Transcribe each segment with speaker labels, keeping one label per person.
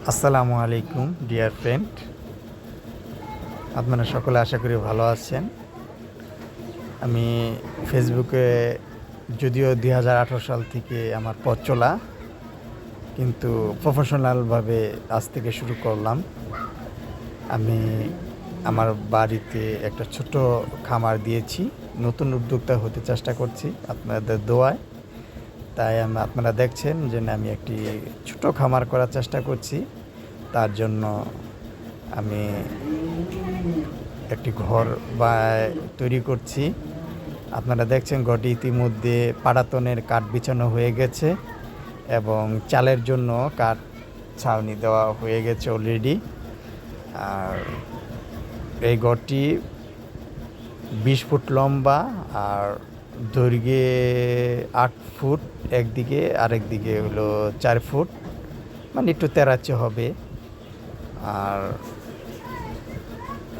Speaker 1: আসসালামু আলাইকুম dear friend, আপনারা সকলে আশা করি ভালো আছেন। আমি ফেসবুকে যদিও 2018 সাল থেকে আমার পথ চলা, কিন্তু প্রফেশনালভাবে আজ থেকে শুরু করলাম। আমি আমার বাড়িতে একটা ছোট খামার দিয়েছি, নতুন উদ্যোক্তা হতে চেষ্টা করছি আপনাদের দোয়ায়। তাই আপনারা দেখছেন যে আমি একটি ছোট খামার করার চেষ্টা করছি। তার জন্য আমি একটি ঘর তৈরি করছি। আপনারা দেখছেন ঘরটি ইতিমধ্যে পাটাতনের কাঠ বিছানো হয়ে গেছে এবং চালের জন্য কাঠ ছাউনি দেওয়া হয়ে গেছে অলরেডি। আর এই ঘরটি 20 ফুট লম্বা আর দৈর্ঘ্যে 8 ফুট একদিকে, আরেক দিকে হলো 4 ফুট, মানে একটু তেরাচ্ছে হবে। আর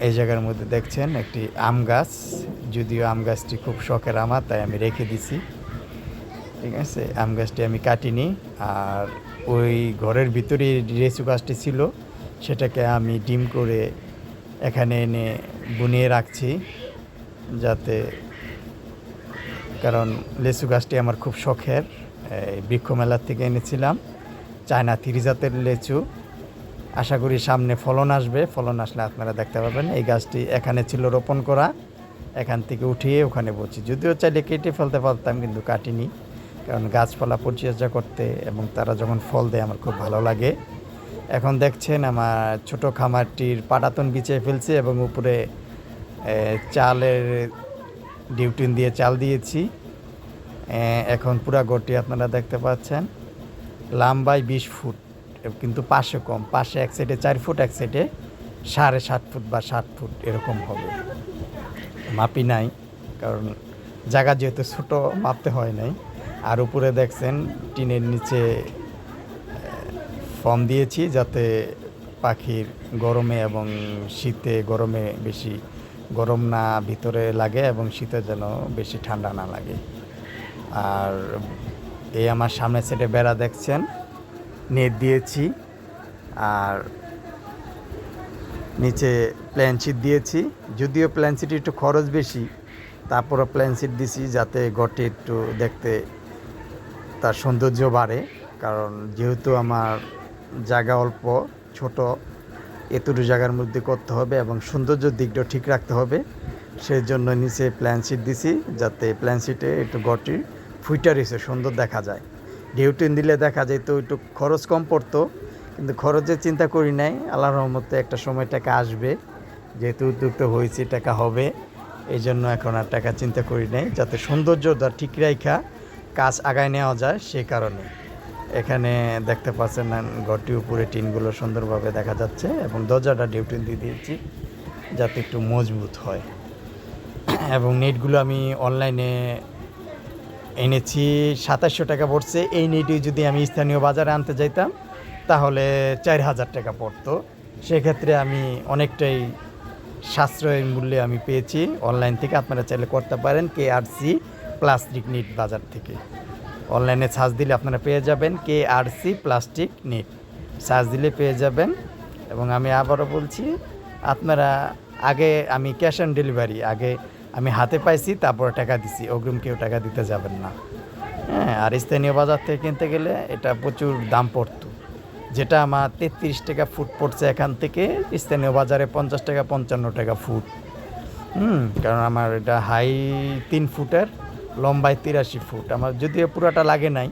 Speaker 1: এই জায়গার মধ্যে দেখছেন একটি আম গাছ, যদিও আম গাছটি খুব শখের আমার, তাই আমি রেখে দিছি। ঠিক আছে, আম গাছটি আমি কাটিনি। আর ওই ঘরের ভিতরে লিচু গাছটি ছিল, সেটাকে আমি ডিম করে এখানে এনে বুনিয়ে রাখছি, যাতে, কারণ লিচু গাছটি আমার খুব শখের। এই বৃক্ষ মেলার থেকে এনেছিলাম চায়না 3 জাতের লিচু। আশা করি সামনে ফলন আসবে, ফলন আসলে আপনারা দেখতে পাবেন। এই গাছটি এখানে ছিল রোপণ করা, এখান থেকে উঠিয়ে ওখানে বলছি, যদিও চাইলে কেটে ফেলতে পারতাম, কিন্তু কাটিনি, কারণ গাছপালা পরিচর্যা করতে এবং তারা যখন ফল দেয় আমার খুব ভালো লাগে। এখন দেখছেন আমার ছোট খামারটির পাটাতন বিছিয়ে ফেলছে এবং উপরে চালের ডিউটিন দিয়ে চাল দিয়েছি। এখন পুরা ঘরটি আপনারা দেখতে পাচ্ছেন লম্বায় 20 ফুট, কিন্তু পাশে কম, পাশে এক সাইডে 4 ফুট, এক সাইডে 7.5 ফুট বা 7 ফুট এরকম হবে। মাপি নাই, কারণ জায়গা যেহেতু ছোটো, মাপতে হয় নাই। আর উপরে দেখছেন টিনের নিচে ফর্ম দিয়েছি, যাতে পাখির গরমে এবং শীতে, গরমে বেশি গরম না ভিতরে লাগে এবং শীতে যেন বেশি ঠান্ডা না লাগে। আর এই আমার সামনে সেটে বেড়া দেখছেন, নেট দিয়েছি। আর নিচে প্ল্যান শিট দিয়েছি, যদিও প্ল্যান শিট একটু খরচ বেশি, তারপরে প্ল্যান শিট দিছি যাতে ঘরটি একটু দেখতে তার সৌন্দর্য বাড়ে। কারণ যেহেতু আমার জায়গা অল্প, ছোট, এতটুকু জায়গার মধ্যে করতে হবে এবং সৌন্দর্যের দিকটা ঠিক রাখতে হবে, সেই জন্য নিচে প্ল্যান শিট দিছি, যাতে প্ল্যান শিটে একটু ঘরটি ফুইটার এসে সুন্দর দেখা যায়। ডিউটিন দিলে দেখা যায় তো একটু খরচ কম পড়তো, কিন্তু খরচের চিন্তা করি নাই। আল্লাহর রহমতে একটা সময় টাকা আসবে, যেহেতু উদ্যোক্তা হয়েছি টাকা হবে, এই জন্য এখন আর টাকা চিন্তা করি নাই, যাতে সৌন্দর্যটা ঠিক রাখা কাজ আগায় নেওয়া যায়, সে কারণে। এখানে দেখতে পাচ্ছেন ঘরটির উপরে টিনগুলো সুন্দরভাবে দেখা যাচ্ছে এবং দরজাটা ডিউটিন দিয়ে দিয়েছি যাতে একটু মজবুত হয়। এবং নেটগুলো আমি অনলাইনে এনেছি, 2700 টাকা পড়ছে। এই নেটই যদি আমি স্থানীয় বাজারে আনতে যাইতাম তাহলে 4000 টাকা পড়তো। সেক্ষেত্রে আমি অনেকটাই সাশ্রয়ী মূল্যে আমি পেয়েছি অনলাইন থেকে। আপনারা চাইলে করতে পারেন KRC প্লাস্টিক নেট বাজার থেকে। অনলাইনে সার্চ দিলে আপনারা পেয়ে যাবেন KRC প্লাস্টিক নেট, সার্চ দিলে পেয়ে যাবেন। এবং আমি আবারও বলছি, আপনারা আগে আমি ক্যাশ অন ডেলিভারি, আগে আমি হাতে পাইছি তারপরে টাকা দিছি, অগ্রিম কেউ টাকা দিতে যাবেন না। হ্যাঁ, আর স্থানীয় বাজার থেকে কিনতে গেলে এটা প্রচুর দাম পড়তো, যেটা আমার 33 টাকা ফুট পড়ছে এখান থেকে, স্থানীয় বাজারে 50 টাকা 55 টাকা ফুট। কারণ আমার এটা হাই 3 ফুটের, লম্বায় 83 ফুট। আমার যদিও পুরোটা লাগে নাই,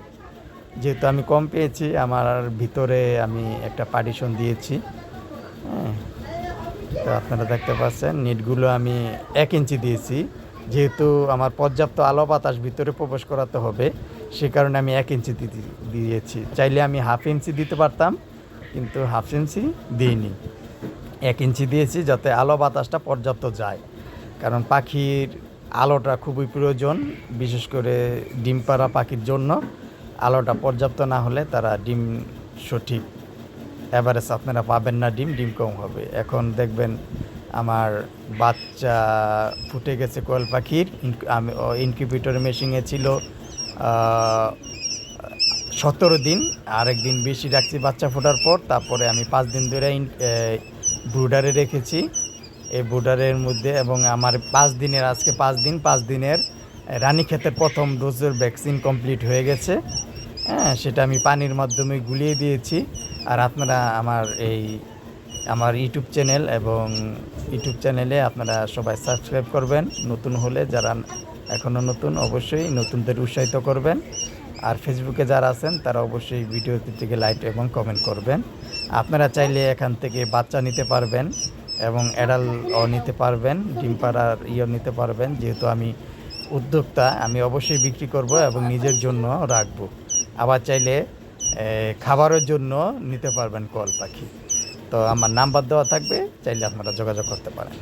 Speaker 1: যেহেতু আমি কম পেয়েছি। আমার ভিতরে আমি একটা পার্টিশন দিয়েছি। হ্যাঁ, তো আপনারা দেখতে পাচ্ছেন নেটগুলো আমি 1 ইঞ্চি দিয়েছি, যেহেতু আমার পর্যাপ্ত আলো বাতাস ভিতরে প্রবেশ করাতে হবে, সে কারণে আমি 1 ইঞ্চি দিয়েছি। চাইলে আমি 1/2 ইঞ্চি দিতে পারতাম, কিন্তু 1/2 ইঞ্চি দিইনি, 1 ইঞ্চি দিয়েছি, যাতে আলো বাতাসটা পর্যাপ্ত যায়। কারণ পাখির আলোটা খুবই প্রয়োজন, বিশেষ করে ডিম পাড়া পাখির জন্য আলোটা পর্যাপ্ত না হলে তারা ডিম সঠিক অ্যাভারেজ আপনারা পাবেন না, ডিম কম হবে। এখন দেখবেন আমার বাচ্চা ফুটে গেছে কোয়েল পাখির। আমি ইনকিউবেটর মেশিনে ছিল 17 দিন, আরেকদিন বেশি রাখছি বাচ্চা ফোটার পর। তারপরে আমি 5 দিন ধরে ব্রুডারে রেখেছি। এই ব্রুডারের মধ্যে এবং আমার 5 দিনের, আজকে 5 দিনের রানীক্ষেতের প্রথম ডোজের ভ্যাকসিন কমপ্লিট হয়ে গেছে। হ্যাঁ, সেটা আমি পানির মাধ্যমে গুলিয়ে দিয়েছি। আর আপনারা আমার ইউটিউব চ্যানেল এবং ইউটিউব চ্যানেলে আপনারা সবাই সাবস্ক্রাইব করবেন, নতুন হলে যারা এখনও নতুন অবশ্যই নতুনদের উৎসাহিত করবেন। আর ফেসবুকে যারা আছেন তারা অবশ্যই ভিডিওটি থেকে লাইক এবং কমেন্ট করবেন। আপনারা চাইলে এখান থেকে বাচ্চা নিতে পারবেন এবং অ্যাডাল্টও নিতে পারবেন, ডিম পাড়ার নিতে পারবেন। যেহেতু আমি উদ্যোক্তা, আমি অবশ্যই বিক্রি করব এবং নিজের জন্য রাখবো। আবার চাইলে খাবারের জন্য নিতে পারবেন কোয়েল পাখি। তো আমার নাম্বার দেওয়া থাকবে, চাইলে আপনারা যোগাযোগ করতে পারেন।